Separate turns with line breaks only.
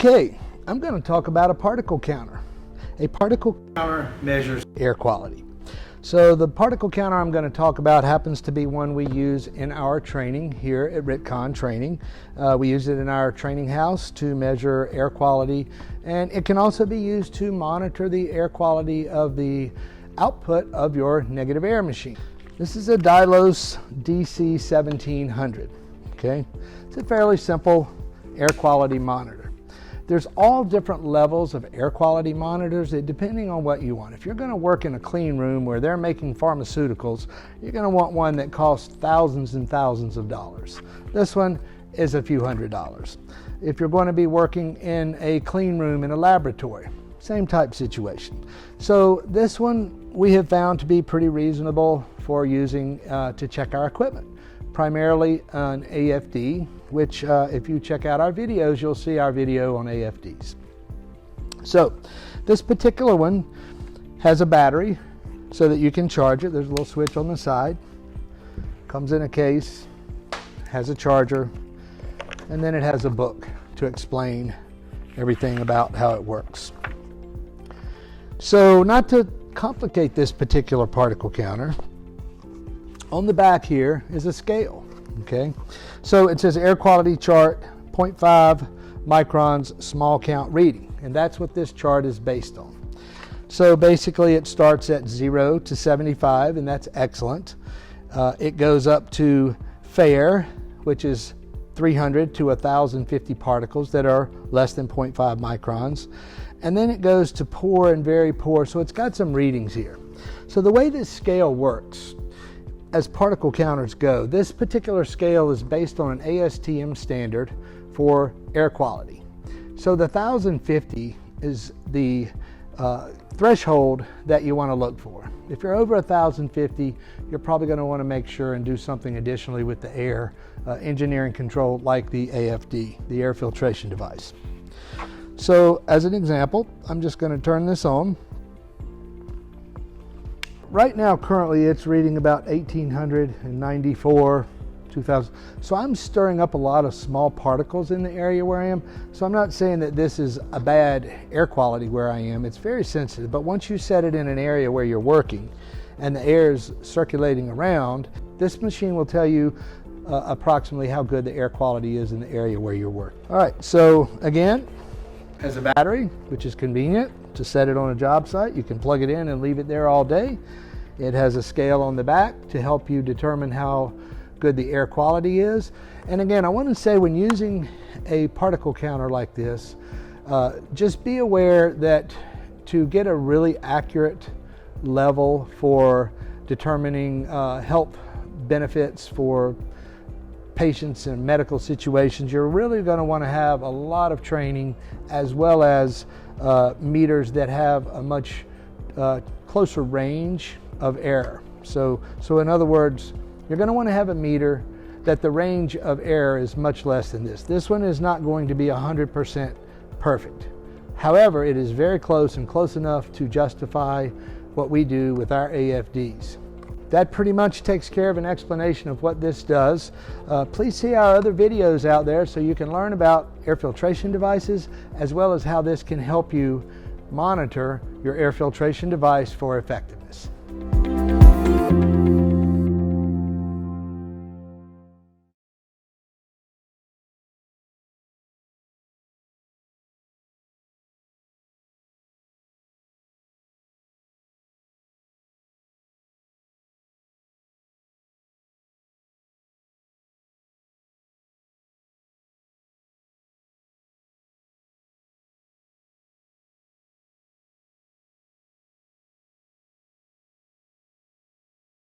Okay, I'm going to talk about a particle counter. A particle counter measures air quality. So the particle counter I'm going to talk about happens to be one we use in our training here at RITCON Training. We use it in our training house to measure air quality, and it can also be used to monitor the air quality of the output of your negative air machine. This is a Dylos DC1700. Okay, it's a fairly simple air quality monitor. There's all different levels of air quality monitors depending on what you want. If you're going to work in a clean room where they're making pharmaceuticals, you're going to want one that costs thousands and thousands of dollars. This one is a few $100s. If you're going to be working in a clean room in a laboratory, same type situation. So this one we have found to be pretty reasonable for using to check our equipment. Primarily an AFD, which if you check out our videos, you'll see our video on AFDs. So this particular one has a battery so that you can charge it. There's a little switch on the side, comes in a case, has a charger, and then it has a book to explain everything about how it works. So not to complicate this particular particle counter, on the back here is a scale, okay? So it says air quality chart, 0.5 microns small count reading, and that's what this chart is based on. So basically it starts at 0 to 75, and that's excellent. It goes up to fair, which is 300 to 1,050 particles that are less than 0.5 microns. And then it goes to poor and very poor, so it's got some readings here. So the way this scale works, as particle counters go, this particular scale is based on an ASTM standard for air quality. So the 1,050 is the threshold that you want to look for. If you're over 1,050, you're probably going to want to make sure and do something additionally with the air engineering control, like the AFD, the air filtration device. So as an example, I'm just going to turn this on. Right now, currently, it's reading about 1,894, 2,000. So I'm stirring up a lot of small particles in the area where I am. So I'm not saying that this is a bad air quality where I am. It's very sensitive. But once you set it in an area where you're working and the air is circulating around, this machine will tell you approximately how good the air quality is in the area where you're working. All right, so again, has a battery, which is convenient to set it on a job site. You can plug it in and leave it there all day. It has a scale on the back to help you determine how good the air quality is. And again, I want to say, when using a particle counter like this, just be aware that to get a really accurate level for determining health benefits for patients in medical situations, you're really going to want to have a lot of training, as well as meters that have a much closer range of error. So in other words, you're going to want to have a meter that the range of error is much less than this. This one is not going to be 100% perfect. However, it is very close, and close enough to justify what we do with our AFDs. That pretty much takes care of an explanation of what this does. Please see our other videos out there so you can learn about air filtration devices, as well as how this can help you monitor your air filtration device for effectiveness.